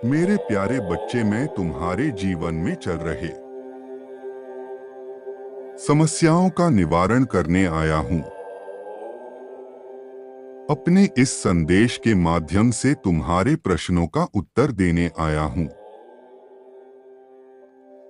मेरे प्यारे बच्चे, मैं तुम्हारे जीवन में चल रहे समस्याओं का निवारण करने आया हूं। अपने इस संदेश के माध्यम से तुम्हारे प्रश्नों का उत्तर देने आया हूं।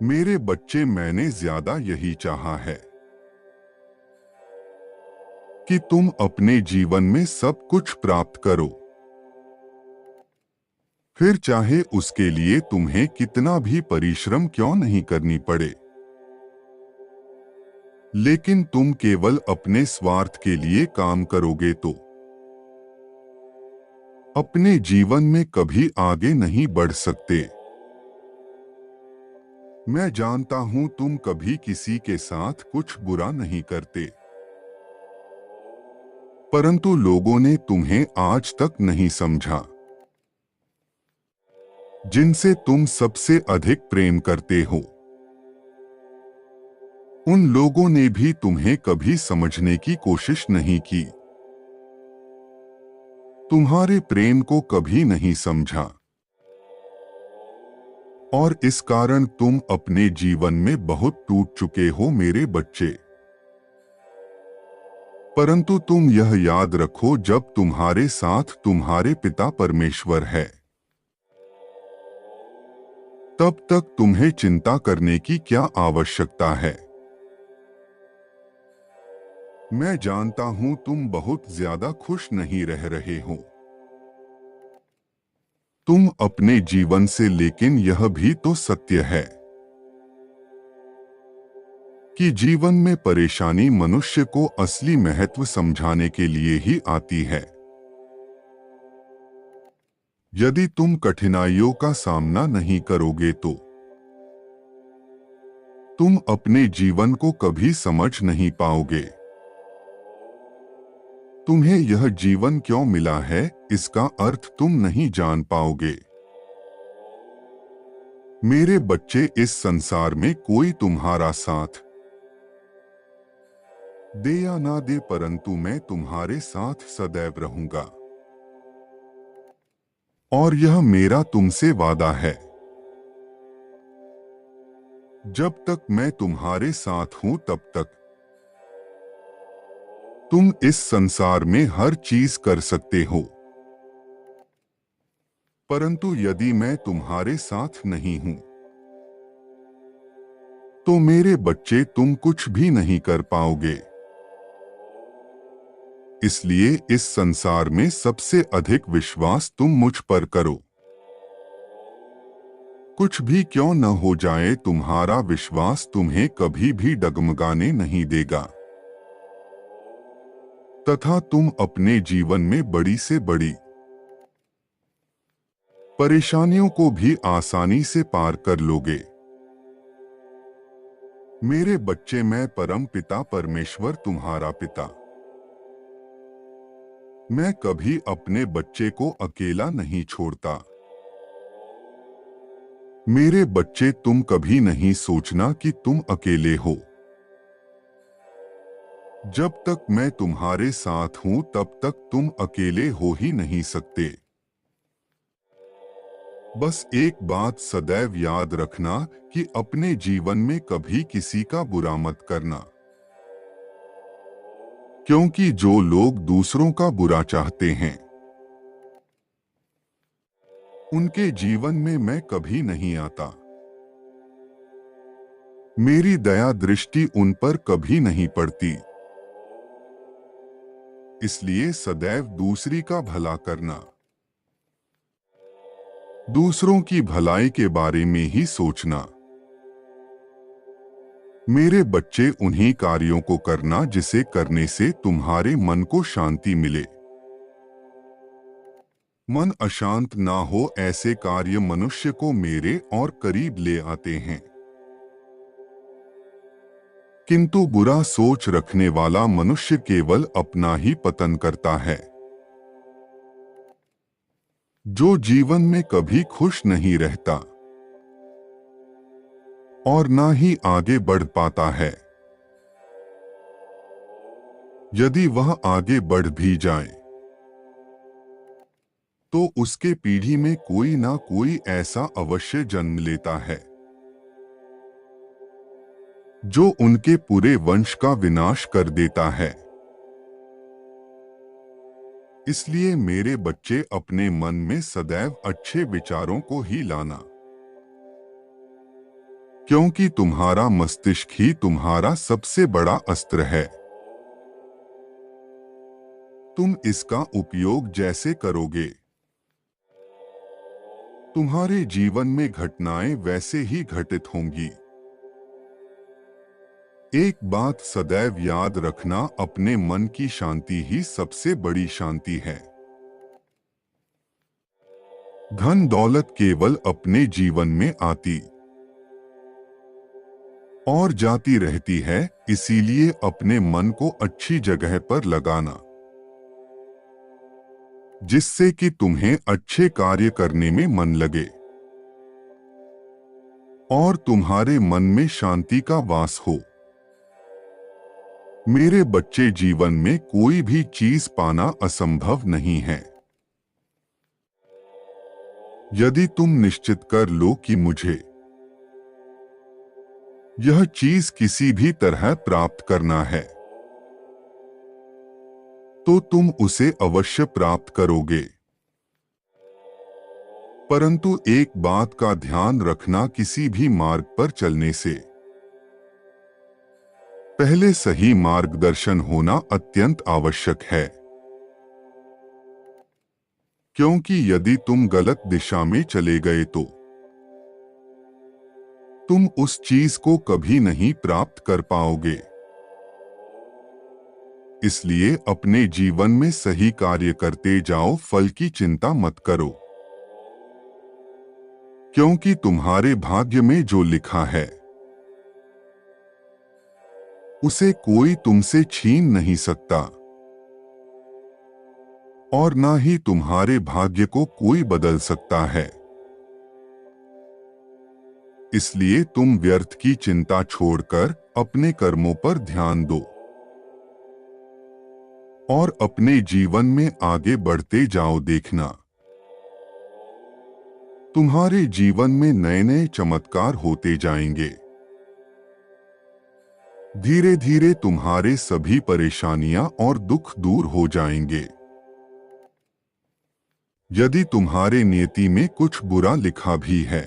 मेरे बच्चे, मैंने ज्यादा यही चाहा है कि तुम अपने जीवन में सब कुछ प्राप्त करो, फिर चाहे उसके लिए तुम्हें कितना भी परिश्रम क्यों नहीं करनी पड़े। लेकिन तुम केवल अपने स्वार्थ के लिए काम करोगे तो अपने जीवन में कभी आगे नहीं बढ़ सकते। मैं जानता हूं तुम कभी किसी के साथ कुछ बुरा नहीं करते, परंतु लोगों ने तुम्हें आज तक नहीं समझा। जिनसे तुम सबसे अधिक प्रेम करते हो, उन लोगों ने भी तुम्हें कभी समझने की कोशिश नहीं की, तुम्हारे प्रेम को कभी नहीं समझा। और इस कारण तुम अपने जीवन में बहुत टूट चुके हो मेरे बच्चे। परंतु तुम यह याद रखो, जब तुम्हारे साथ तुम्हारे पिता परमेश्वर है, तब तक तुम्हें चिंता करने की क्या आवश्यकता है। मैं जानता हूं तुम बहुत ज्यादा खुश नहीं रह रहे हो तुम अपने जीवन से, लेकिन यह भी तो सत्य है कि जीवन में परेशानी मनुष्य को असली महत्व समझाने के लिए ही आती है। यदि तुम कठिनाइयों का सामना नहीं करोगे तो तुम अपने जीवन को कभी समझ नहीं पाओगे। तुम्हें यह जीवन क्यों मिला है, इसका अर्थ तुम नहीं जान पाओगे। मेरे बच्चे, इस संसार में कोई तुम्हारा साथ दे या ना दे, परंतु मैं तुम्हारे साथ सदैव रहूंगा। और यह मेरा तुमसे वादा है, जब तक मैं तुम्हारे साथ हूं तब तक तुम इस संसार में हर चीज कर सकते हो। परंतु यदि मैं तुम्हारे साथ नहीं हूं तो मेरे बच्चे तुम कुछ भी नहीं कर पाओगे। इसलिए इस संसार में सबसे अधिक विश्वास तुम मुझ पर करो। कुछ भी क्यों न हो जाए, तुम्हारा विश्वास तुम्हें कभी भी डगमगाने नहीं देगा, तथा तुम अपने जीवन में बड़ी से बड़ी परेशानियों को भी आसानी से पार कर लोगे। मेरे बच्चे, मैं परम पिता परमेश्वर तुम्हारा पिता, मैं कभी अपने बच्चे को अकेला नहीं छोड़ता। मेरे बच्चे, तुम कभी नहीं सोचना कि तुम अकेले हो। जब तक मैं तुम्हारे साथ हूं तब तक तुम अकेले हो ही नहीं सकते। बस एक बात सदैव याद रखना कि अपने जीवन में कभी किसी का बुरा मत करना, क्योंकि जो लोग दूसरों का बुरा चाहते हैं उनके जीवन में मैं कभी नहीं आता। मेरी दया दृष्टि उन पर कभी नहीं पड़ती। इसलिए सदैव दूसरी का भला करना, दूसरों की भलाई के बारे में ही सोचना। मेरे बच्चे, उन्हीं कार्यों को करना जिसे करने से तुम्हारे मन को शांति मिले। मन अशांत ना हो, ऐसे कार्य मनुष्य को मेरे और करीब ले आते हैं, किंतु बुरा सोच रखने वाला मनुष्य केवल अपना ही पतन करता है। जो जीवन में कभी खुश नहीं रहता और ना ही आगे बढ़ पाता है, यदि वह आगे बढ़ भी जाए तो उसके पीढ़ी में कोई ना कोई ऐसा अवश्य जन्म लेता है जो उनके पूरे वंश का विनाश कर देता है। इसलिए मेरे बच्चे, अपने मन में सदैव अच्छे विचारों को ही लाना, क्योंकि तुम्हारा मस्तिष्क ही तुम्हारा सबसे बड़ा अस्त्र है। तुम इसका उपयोग जैसे करोगे, तुम्हारे जीवन में घटनाएं वैसे ही घटित होंगी। एक बात सदैव याद रखना, अपने मन की शांति ही सबसे बड़ी शांति है। धन दौलत केवल अपने जीवन में आती और जाती रहती है, इसीलिए अपने मन को अच्छी जगह पर लगाना, जिससे कि तुम्हें अच्छे कार्य करने में मन लगे और तुम्हारे मन में शांति का वास हो। मेरे बच्चे, जीवन में कोई भी चीज पाना असंभव नहीं है। यदि तुम निश्चित कर लो कि मुझे यह चीज किसी भी तरह प्राप्त करना है, तो तुम उसे अवश्य प्राप्त करोगे। परंतु एक बात का ध्यान रखना, किसी भी मार्ग पर चलने से पहले सही मार्गदर्शन होना अत्यंत आवश्यक है, क्योंकि यदि तुम गलत दिशा में चले गए तो तुम उस चीज को कभी नहीं प्राप्त कर पाओगे। इसलिए अपने जीवन में सही कार्य करते जाओ, फल की चिंता मत करो, क्योंकि तुम्हारे भाग्य में जो लिखा है उसे कोई तुमसे छीन नहीं सकता और ना ही तुम्हारे भाग्य को कोई बदल सकता है। इसलिए तुम व्यर्थ की चिंता छोड़कर अपने कर्मों पर ध्यान दो और अपने जीवन में आगे बढ़ते जाओ। देखना, तुम्हारे जीवन में नए नए चमत्कार होते जाएंगे। धीरे धीरे तुम्हारे सभी परेशानियां और दुख दूर हो जाएंगे। यदि तुम्हारे नियति में कुछ बुरा लिखा भी है,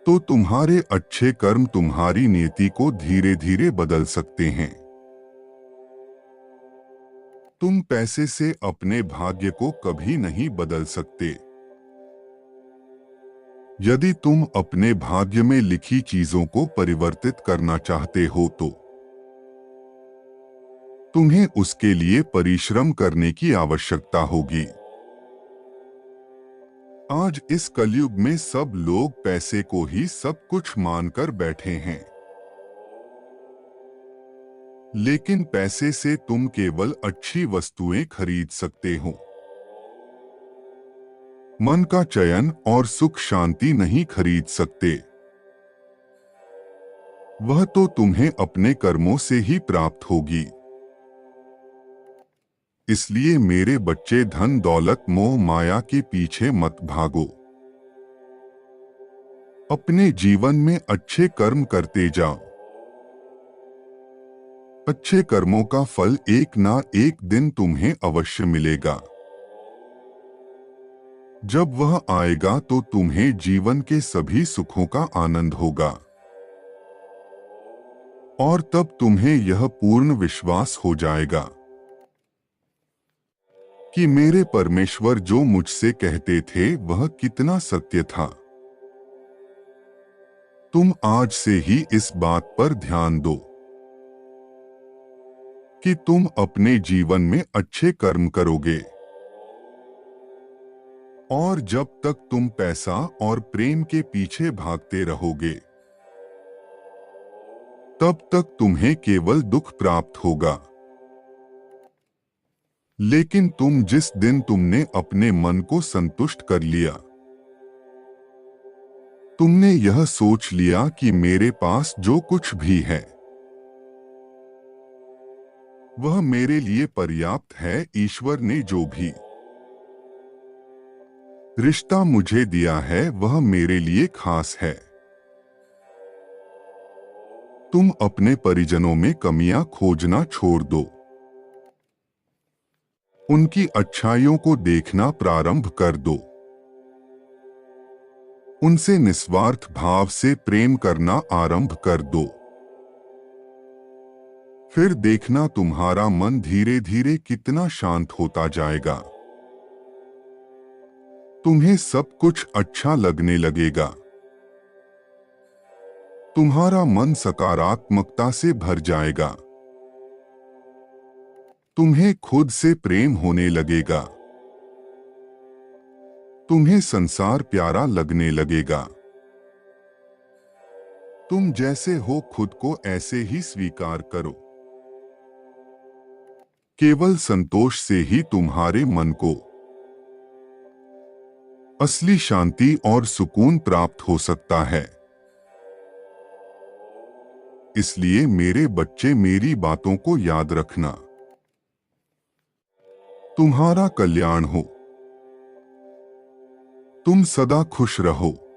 तो तुम्हारे अच्छे कर्म तुम्हारी नियति को धीरे धीरे बदल सकते हैं। तुम पैसे से अपने भाग्य को कभी नहीं बदल सकते। यदि तुम अपने भाग्य में लिखी चीजों को परिवर्तित करना चाहते हो तो तुम्हें उसके लिए परिश्रम करने की आवश्यकता होगी। आज इस कलयुग में सब लोग पैसे को ही सब कुछ मानकर बैठे हैं, लेकिन पैसे से तुम केवल अच्छी वस्तुएं खरीद सकते हो। मन का चयन और सुख शांति नहीं खरीद सकते। वह तो तुम्हें अपने कर्मों से ही प्राप्त होगी। इसलिए मेरे बच्चे, धन दौलत मोह माया के पीछे मत भागो। अपने जीवन में अच्छे कर्म करते जाओ। अच्छे कर्मों का फल एक ना एक दिन तुम्हें अवश्य मिलेगा। जब वह आएगा तो तुम्हें जीवन के सभी सुखों का आनंद होगा और तब तुम्हें यह पूर्ण विश्वास हो जाएगा कि मेरे परमेश्वर जो मुझसे कहते थे वह कितना सत्य था। तुम आज से ही इस बात पर ध्यान दो कि तुम अपने जीवन में अच्छे कर्म करोगे, और जब तक तुम पैसा और प्रेम के पीछे भागते रहोगे तब तक तुम्हें केवल दुख प्राप्त होगा। लेकिन जिस दिन तुमने अपने मन को संतुष्ट कर लिया, तुमने यह सोच लिया कि मेरे पास जो कुछ भी है वह मेरे लिए पर्याप्त है। ईश्वर ने जो भी रिश्ता मुझे दिया है वह मेरे लिए खास है। तुम अपने परिजनों में कमियां खोजना छोड़ दो। उनकी अच्छाइयों को देखना प्रारंभ कर दो। उनसे निस्वार्थ भाव से प्रेम करना आरंभ कर दो। फिर देखना तुम्हारा मन धीरे धीरे कितना शांत होता जाएगा। तुम्हें सब कुछ अच्छा लगने लगेगा। तुम्हारा मन सकारात्मकता से भर जाएगा। तुम्हें खुद से प्रेम होने लगेगा। तुम्हें संसार प्यारा लगने लगेगा। तुम जैसे हो खुद को ऐसे ही स्वीकार करो। केवल संतोष से ही तुम्हारे मन को असली शांति और सुकून प्राप्त हो सकता है। इसलिए मेरे बच्चे, मेरी बातों को याद रखना। तुम्हारा कल्याण हो। तुम सदा खुश रहो।